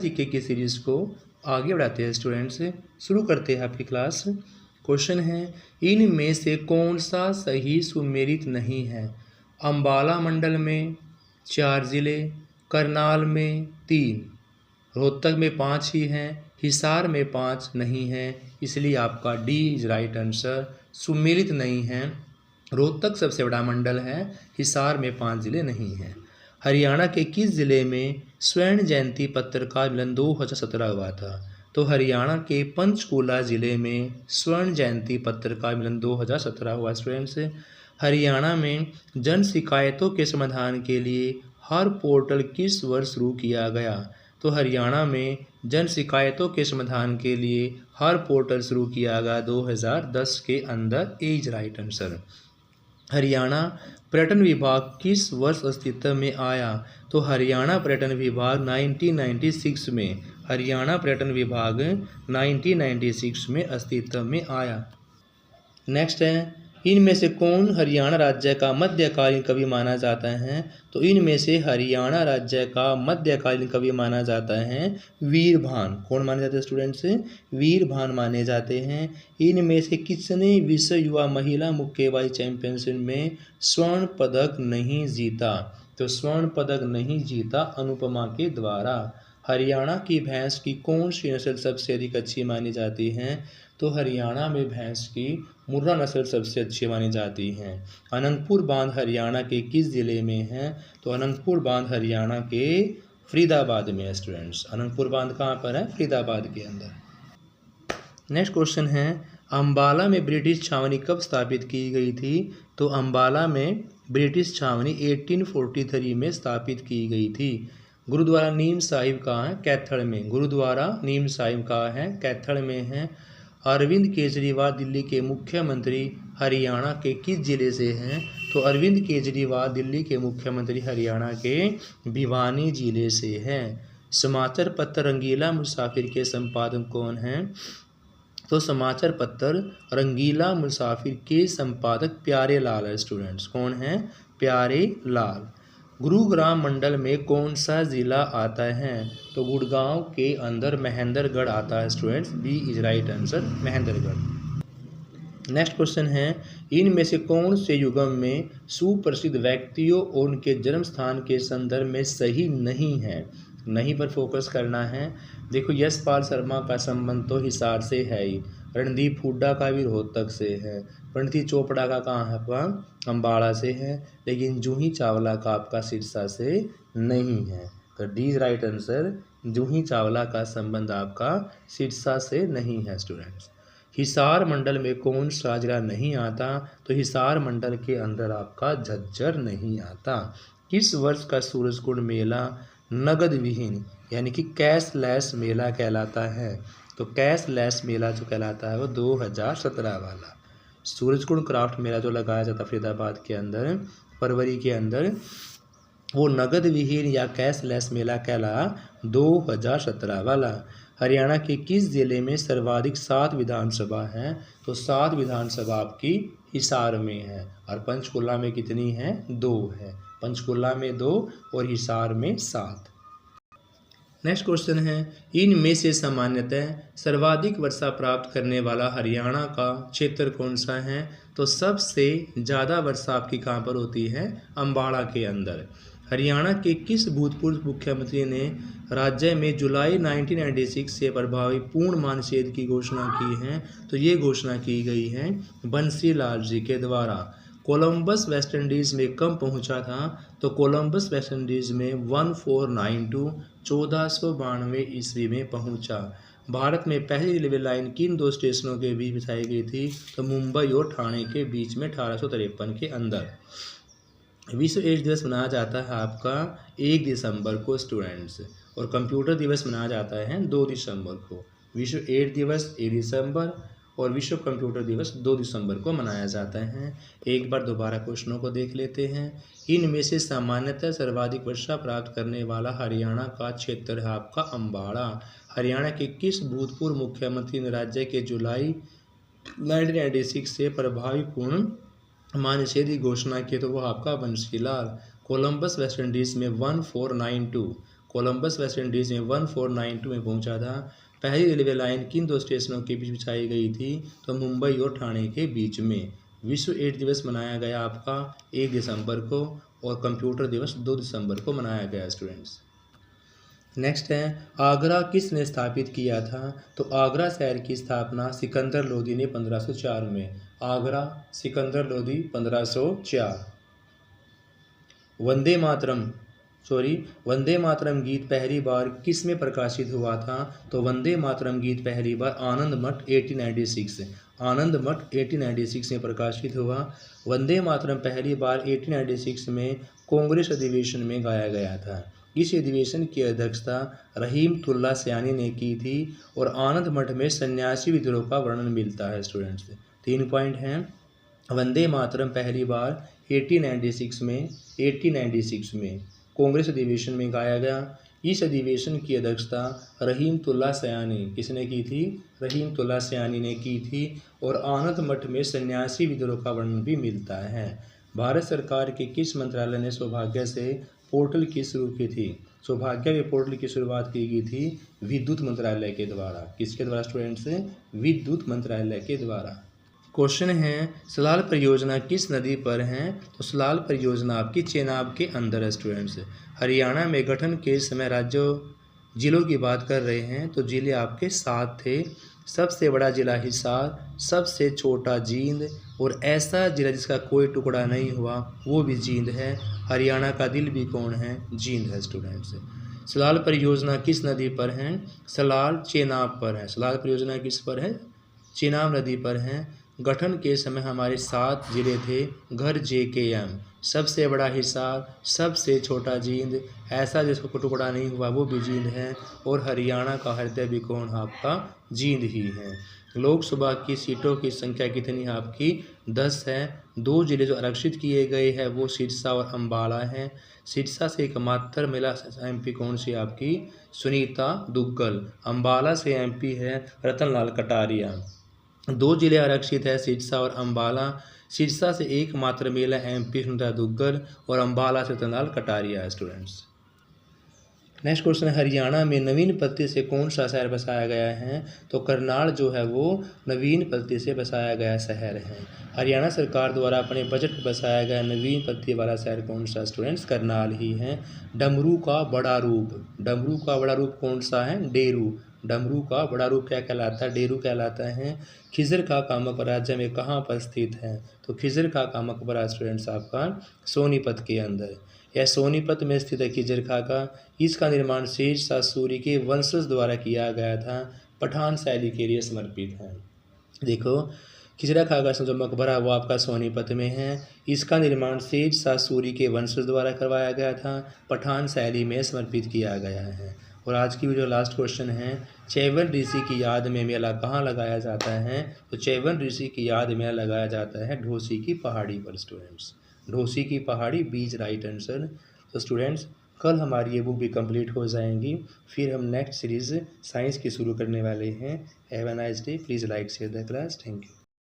GK की series को आगे बढ़ाते हैं स्टूडेंट्स। शुरू करते हैं आपकी क्लास। क्वेश्चन है, इनमें से कौन सा सही सुमेलित नहीं है? अम्बाला मंडल में 4 ज़िले, करनाल में 3, रोहतक में 5 ही हैं, हिसार में 5 नहीं हैं, इसलिए आपका डी इज राइट आंसर। सुमेलित नहीं है, रोहतक सबसे बड़ा मंडल है, हिसार में 5 ज़िले नहीं हैं। हरियाणा के किस ज़िले में स्वर्ण जयंती पत्रकार मिलन 2017 हुआ था? तो हरियाणा के पंचकूला ज़िले में स्वर्ण जयंती पत्रकार मिलन 2017 हुआ स्टूडेंट्स। हरियाणा में जन शिकायतों के समाधान के लिए हर पोर्टल किस वर्ष शुरू किया गया? तो हरियाणा में जन शिकायतों के समाधान के लिए हर पोर्टल शुरू किया गया 2010 के अंदर। ए इज राइट आंसर। हरियाणा पर्यटन विभाग किस वर्ष अस्तित्व में आया? तो हरियाणा पर्यटन विभाग 1996 में, हरियाणा पर्यटन विभाग 1996 में अस्तित्व में आया। नेक्स्ट है, इनमें से कौन हरियाणा राज्य का मध्यकालीन कवि माना जाता है? तो इनमें से हरियाणा राज्य का मध्यकालीन कवि माना जाता है वीरभान। कौन माने जाते हैं स्टूडेंट्स? वीरभान माने जाते हैं। इनमें से किसने विश्व युवा महिला मुक्केबाजी चैंपियनशिप में स्वर्ण पदक नहीं जीता? तो स्वर्ण पदक नहीं जीता अनुपमा के द्वारा। हरियाणा की भैंस की कौन सी नस्ल सबसे अधिक अच्छी मानी जाती है? तो हरियाणा में भैंस की मुर्रा नस्ल सबसे अच्छी मानी जाती है। अनंतपुर बांध हरियाणा के किस ज़िले में है? तो अनंतपुर बांध हरियाणा के फरीदाबाद में है स्टूडेंट्स। अनंतपुर बांध कहाँ पर है? फरीदाबाद के अंदर। नेक्स्ट क्वेश्चन है, अम्बाला में ब्रिटिश छावनी कब स्थापित की गई थी? तो अम्बाला में ब्रिटिश छावनी 1843 में स्थापित की गई थी। गुरुद्वारा नीम साहिब कहाँ है? कैथल में। गुरुद्वारा नीम साहिब कहाँ है? कैथल में है। अरविंद केजरीवाल दिल्ली के मुख्यमंत्री हरियाणा के किस जिले से हैं? तो अरविंद केजरीवाल दिल्ली के मुख्यमंत्री हरियाणा के भिवानी जिले से हैं। समाचार पत्र रंगीला मुसाफिर के संपादक कौन हैं? तो समाचार पत्र रंगीला मुसाफिर के संपादक प्यारे लाल है स्टूडेंट्स। कौन है? प्यारे लाल। गुरुग्राम मंडल में कौन सा ज़िला आता है? तो गुड़गांव के अंदर महेंद्रगढ़ आता है students. B is right answer, Mahendragarh. Next question है, इनमें से कौन से युगम में सुप्रसिद्ध व्यक्तियों और उनके जन्म स्थान के संदर्भ में सही नहीं है? नहीं पर फोकस करना है। देखो, यशपाल शर्मा का संबंध तो हिसार से है ही, रणदीप हुड्डा का भी रोहतक से है, परिणीति चोपड़ा का कहाँ है आपका? अम्बाड़ा से है, लेकिन जूही चावला का आपका सिरसा से नहीं है। तो D is right answer. Juhi Chawla का संबंध आपका सिरसा से नहीं है स्टूडेंट्स। हिसार मंडल में कौन सा जिला नहीं आता? तो हिसार मंडल के अंदर आपका झज्जर नहीं आता। किस वर्ष का सूरजकुंड मेला नगद विहीन यानी कि कैशलेस मेला कहलाता है? तो कैशलेस मेला जो कहलाता है वो 2017 वाला। सूरजकुंड क्राफ्ट मेला जो लगाया जाता फरीदाबाद के अंदर फरवरी के अंदर, वो नगद विहीन या कैशलेस मेला कहला 2017 वाला। हरियाणा के किस ज़िले में सर्वाधिक 7 विधानसभा हैं? तो 7 विधानसभा आपकी हिसार में है। और पंचकुला में कितनी हैं? 2 है। पंचकुला में 2 और हिसार में 7। नेक्स्ट क्वेश्चन है, इनमें से सामान्यतः सर्वाधिक वर्षा प्राप्त करने वाला हरियाणा का क्षेत्र कौन सा है? तो सबसे ज़्यादा वर्षा आपकी कहाँ पर होती है? अम्बाड़ा के अंदर। हरियाणा के किस भूतपूर्व मुख्यमंत्री ने राज्य में जुलाई 1996 से प्रभावी पूर्ण मानसेद की घोषणा की है? तो ये घोषणा की गई है बंसी लाल जी के द्वारा। कोलंबस वेस्ट इंडीज़ में कब पहुंचा था? तो कोलंबस वेस्ट इंडीज़ में 1492 1492 ईस्वी में पहुंचा। भारत में पहली रेलवे लाइन किन 2 स्टेशनों के बीच बिछाई गई थी? तो मुंबई और ठाणे के बीच में 1853 के अंदर। विश्व एड्स दिवस मनाया जाता है आपका 1 दिसंबर को स्टूडेंट्स, और कंप्यूटर दिवस मनाया जाता है 2 दिसंबर को। विश्व एड्स दिवस 1 दिसंबर और विश्व कंप्यूटर दिवस 2 दिसंबर को मनाया जाता है। एक बार दोबारा क्वेश्चनों को देख लेते हैं। इनमें से सामान्यतः सर्वाधिक वर्षा प्राप्त करने वाला हरियाणा का क्षेत्र है आपका अम्बाड़ा। हरियाणा के किस भूतपूर्व मुख्यमंत्री ने राज्य के जुलाई 1996 से प्रभावी पूर्ण मानसेद की घोषणा की? तो वो आपका बंसीलाल। कोलंबस वेस्ट इंडीज़ में 1492 कोलंबस वेस्ट इंडीज़ में 1492 में पहुंचा था। पहली रेलवे लाइन किन दो स्टेशनों के बीच बिछाई गई थी? तो मुंबई और ठाणे के बीच में। विश्व एड्स दिवस मनाया गया आपका 1 दिसंबर को, और कंप्यूटर दिवस 2 दिसंबर को मनाया गया स्टूडेंट्स। नेक्स्ट है, आगरा किसने स्थापित किया था? तो आगरा शहर की स्थापना सिकंदर लोदी ने 1504 में। आगरा सिकंदर लोदी 1504। वंदे मातरम गीत पहली बार किस में प्रकाशित हुआ था? तो वंदे मातरम गीत पहली बार आनंद मठ 1896 में प्रकाशित हुआ। वंदे मातरम पहली बार 1896 में कांग्रेस अधिवेशन में गाया गया था। इस अधिवेशन की अध्यक्षता रहीमतुल्लाह सयानी ने की थी, और आनंद मठ में सन्यासी विद्रोह का वर्णन मिलता है स्टूडेंट्स। 3 पॉइंट हैं। वंदे मातरम पहली बार 1896 में कांग्रेस अधिवेशन में गाया गया। इस अधिवेशन की अध्यक्षता रहीमतुल्लाह सयानी किसने की थी? रहीमतुल्लाह सयानी ने की थी, और आनंद मठ में सन्यासी विद्रोह का वर्णन भी मिलता है। भारत सरकार के किस मंत्रालय ने सौभाग्य से पोर्टल की शुरू की थी? सौभाग्य के पोर्टल की शुरुआत की गई थी विद्युत मंत्रालय के द्वारा। किसके द्वारा स्टूडेंट्स? विद्युत मंत्रालय के द्वारा। क्वेश्चन है, सलाल परियोजना किस नदी पर है? तो सलाल परियोजना आपकी चेनाब के अंदर है स्टूडेंट्स। हरियाणा में गठन के समय जिलों की बात कर रहे हैं, तो जिले आपके 7 थे। सबसे बड़ा जिला हिसार, सबसे छोटा जींद, और ऐसा जिला जिसका कोई टुकड़ा नहीं हुआ वो भी जींद है। हरियाणा का दिल भी कौन है? जींद है स्टूडेंट्स। सलाल परियोजना किस नदी पर है? सलाल चेनाब पर है। सलाल परियोजना किस पर है? चेनाब नदी पर है। गठन के समय हमारे 7 जिले थे। घर JKM, सबसे बड़ा हिसार, सबसे छोटा जींद, ऐसा जिसका टुकड़ा नहीं हुआ वो भी जींद है, और हरियाणा का हृदय भी कौन है? आपका जींद ही है। लोकसभा की सीटों की संख्या कितनी है? आपकी 10 है। 2 जिले जो आरक्षित किए गए हैं वो सिरसा और अम्बाला हैं। सिरसा से एकमात्र महिला MP कौन सी? आपकी सुनीता दुग्गल। अम्बाला से MP है रतनलाल कटारिया। 2 जिले आरक्षित है, सिरसा और अम्बाला। सिरसा से एकमात्र महिला MP सुनीता दुग्गल, और अम्बाला से रतनलाल कटारिया है स्टूडेंट्स। नेक्स्ट क्वेश्चन है, हरियाणा में नवीन पद्धति से कौन सा शहर बसाया गया है? तो करनाल जो है वो नवीन पद्धति से बसाया गया शहर है। हरियाणा सरकार द्वारा अपने बजट में बसाया गया नवीन पद्धति वाला शहर कौन सा? स्टूडेंट्स करनाल ही है। डमरू का बड़ा रूप कौन सा है? डेरू। डमरू का बड़ा रूप क्या कहलाता है? डेरू कहलाता है। खिजर का कामक राज्य में कहाँ पर स्थित है? तो खिजर का कामक बड़ा स्टूडेंट्स आपका सोनीपत के अंदर। यह सोनीपत में स्थित है खिजर खाका। इसका निर्माण शेरशाह सूरी के वंशज द्वारा किया गया था। पठान शैली के लिए समर्पित है। देखो, खिजरा खाका जो मकबरा वो आपका सोनीपत में है। इसका निर्माण शेरशाह सूरी के वंशज द्वारा करवाया गया था। पठान शैली में समर्पित किया गया है। और आज की वीडियो लास्ट क्वेश्चन है, चैवन ऋषि की याद में मेला कहाँ लगाया जाता है? तो चैवन ऋषि की याद में लगाया जाता है ढोसी की पहाड़ी पर स्टूडेंट्स। ढोसी की पहाड़ी बीच राइट आंसर। तो स्टूडेंट्स, कल हमारी ये बुक भी कंप्लीट हो जाएंगी, फिर हम नेक्स्ट सीरीज़ साइंस की शुरू करने वाले हैं। Have a nice day. Please like share the class. Thank you.